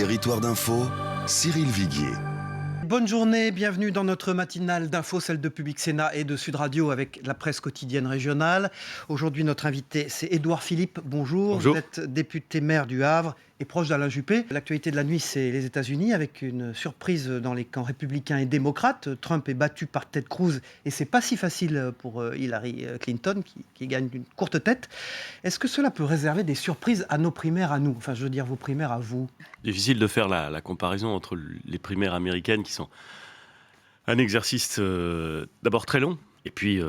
Territoire d'info, Cyril Viguier. Bonne journée, bienvenue dans notre matinale d'info, celle de Public Sénat et de Sud Radio avec la presse quotidienne régionale. Aujourd'hui, notre invité, c'est Édouard Philippe. Bonjour. Bonjour. Vous êtes député maire du Havre et proche d'Alain Juppé. L'actualité de la nuit, c'est les États-Unis avec une surprise dans les camps républicains et démocrates. Trump est battu par Ted Cruz et c'est pas si facile pour Hillary Clinton qui gagne d'une courte tête. Est-ce que cela peut réserver des surprises à nos primaires à nous? Enfin, je veux dire vos primaires à vous. Difficile de faire la comparaison entre les primaires américaines qui sont un exercice d'abord très long et puis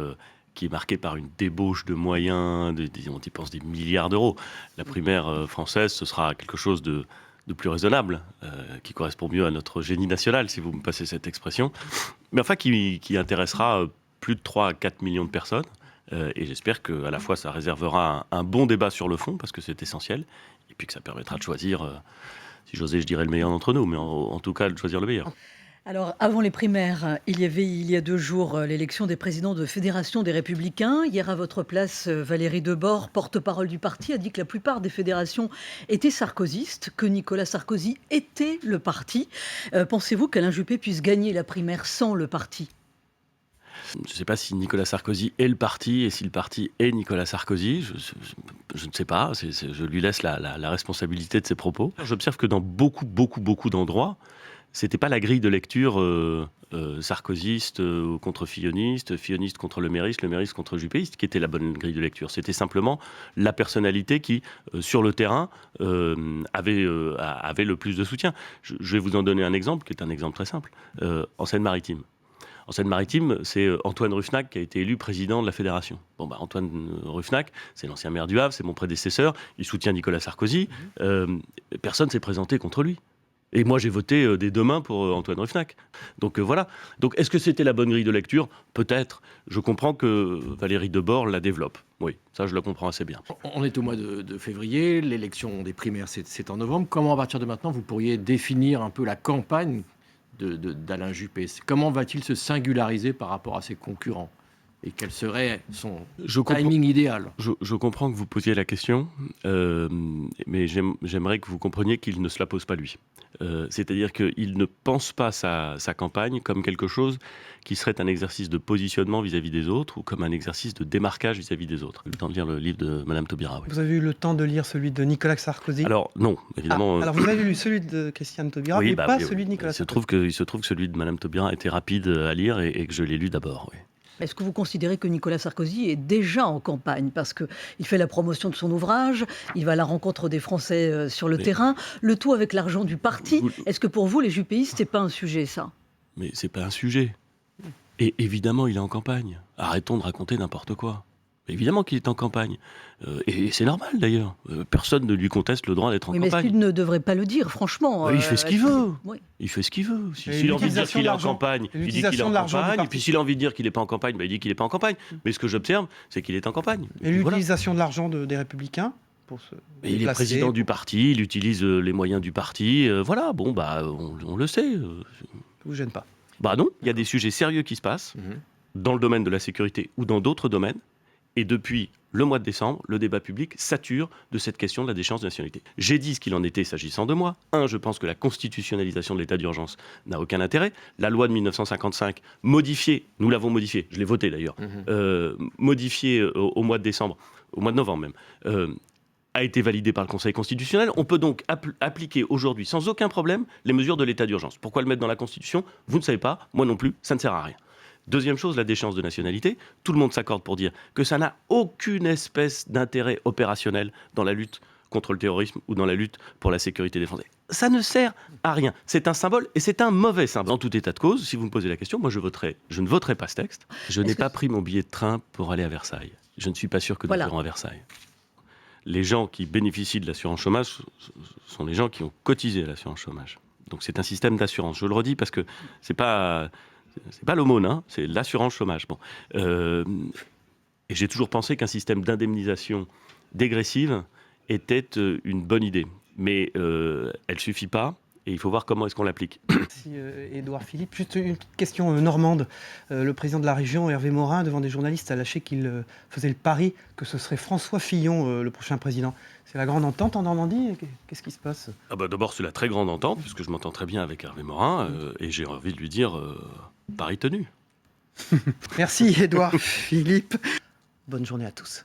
qui est marqué par une débauche de moyens, on y pense des milliards d'euros. La primaire française, ce sera quelque chose de plus raisonnable, qui correspond mieux à notre génie national, si vous me passez cette expression, mais enfin qui intéressera plus de 3 à 4 millions de personnes. Et j'espère qu'à la fois ça réservera un bon débat sur le fond, parce que c'est essentiel, et puis que ça permettra de choisir, si j'osais, je dirais le meilleur d'entre nous, mais en tout cas de choisir le meilleur. Alors, avant les primaires, il y a 2 jours l'élection des présidents de Fédération des Républicains. Hier, à votre place, Valérie Debord, porte-parole du parti, a dit que la plupart des fédérations étaient sarkozystes, que Nicolas Sarkozy était le parti. Pensez-vous qu'Alain Juppé puisse gagner la primaire sans le parti ? Je ne sais pas si Nicolas Sarkozy est le parti et si le parti est Nicolas Sarkozy. Je ne sais pas. Je lui laisse la responsabilité de ses propos. J'observe que dans beaucoup d'endroits, c'était pas la grille de lecture sarkozyste contre filloniste, filloniste contre le mériste contre le juppéiste qui était la bonne grille de lecture. C'était simplement la personnalité qui, sur le terrain, avait le plus de soutien. Je vais vous en donner un exemple, qui est un exemple très simple. En Seine-Maritime. En Seine-Maritime, c'est Antoine Rufenacht qui a été élu président de la fédération. Antoine Rufenacht, c'est l'ancien maire du Havre, c'est mon prédécesseur, il soutient Nicolas Sarkozy. Personne ne s'est présenté contre lui. Et moi, j'ai voté des 2 mains pour Antoine Rufenacht. Donc voilà. Donc est-ce que c'était la bonne grille de lecture ? Peut-être. Je comprends que Valérie Debord la développe. Oui, ça, je la comprends assez bien. On est au mois de février, l'élection des primaires, c'est en novembre. Comment, à partir de maintenant, vous pourriez définir un peu la campagne d'Alain Juppé ? Comment va-t-il se singulariser par rapport à ses concurrents ? Et quel serait son timing idéal ? Je comprends que vous posiez la question, mais j'aimerais que vous compreniez qu'il ne se la pose pas lui. C'est-à-dire qu'il ne pense pas sa campagne comme quelque chose qui serait un exercice de positionnement vis-à-vis des autres ou comme un exercice de démarquage vis-à-vis des autres. J'ai eu le temps de lire le livre de Madame Taubira. Oui. Vous avez eu le temps de lire celui de Nicolas Sarkozy ? Alors non, évidemment. Alors vous avez lu celui de Christiane Taubira, oui, mais pas oui, celui de Nicolas Sarkozy. Il se trouve que celui de Madame Taubira était rapide à lire et que je l'ai lu d'abord. Oui. Est-ce que vous considérez que Nicolas Sarkozy est déjà en campagne ? Parce qu'il fait la promotion de son ouvrage, il va à la rencontre des Français sur le terrain, le tout avec l'argent du parti. Est-ce que pour vous, les juppéistes, c'est pas un sujet, ça ? Mais c'est pas un sujet. Et évidemment, il est en campagne. Arrêtons de raconter n'importe quoi. Évidemment qu'il est en campagne. Et c'est normal, d'ailleurs. Personne ne lui conteste le droit d'être en campagne. Mais est-ce qu'il ne devrait pas le dire, franchement ? Il fait ce qu'il veut. Oui. Il fait ce qu'il veut. S'il a envie de dire qu'il est en campagne, il dit qu'il est en campagne. Et puis s'il a envie de dire qu'il n'est pas en campagne, il dit qu'il n'est pas en campagne. Mais ce que j'observe, c'est qu'il est en campagne. Et l'utilisation de l'argent des Républicains pour se il est président du parti, il utilise les moyens du parti. On le sait. Ça vous gêne pas ? Non, il y a des sujets sérieux qui se passent dans le domaine de la sécurité ou dans d'autres domaines. Et depuis le mois de décembre, le débat public sature de cette question de la déchéance de nationalité. J'ai dit ce qu'il en était s'agissant de moi. Je pense que la constitutionnalisation de l'état d'urgence n'a aucun intérêt. La loi de 1955, modifiée, nous l'avons modifiée, je l'ai votée d'ailleurs, modifiée au mois de décembre, au mois de novembre même, a été validée par le Conseil constitutionnel. On peut donc appliquer aujourd'hui, sans aucun problème, les mesures de l'état d'urgence. Pourquoi le mettre dans la Constitution ? Vous ne savez pas, moi non plus, ça ne sert à rien. Deuxième chose, la déchéance de nationalité. Tout le monde s'accorde pour dire que ça n'a aucune espèce d'intérêt opérationnel dans la lutte contre le terrorisme ou dans la lutte pour la sécurité des Français. Ça ne sert à rien. C'est un symbole et c'est un mauvais symbole. En tout état de cause, si vous me posez la question, moi je ne voterai pas ce texte. Je n'ai pas pris mon billet de train pour aller à Versailles. Je ne suis pas sûr que nous irons à Versailles. Les gens qui bénéficient de l'assurance chômage sont les gens qui ont cotisé à l'assurance chômage. Donc c'est un système d'assurance. Je le redis parce que c'est pas l'aumône, c'est l'assurance chômage. Et j'ai toujours pensé qu'un système d'indemnisation dégressive était une bonne idée. Mais elle ne suffit pas. et il faut voir comment est-ce qu'on l'applique. Merci Édouard Philippe. Juste une petite question normande. Le président de la région, Hervé Morin, devant des journalistes, a lâché qu'il faisait le pari que ce serait François Fillon, le prochain président. C'est la grande entente en Normandie. Qu'est-ce qui se passe? D'abord, c'est la très grande entente, puisque je m'entends très bien avec Hervé Morin, et j'ai envie de lui dire pari tenu. Merci Édouard Philippe. Bonne journée à tous.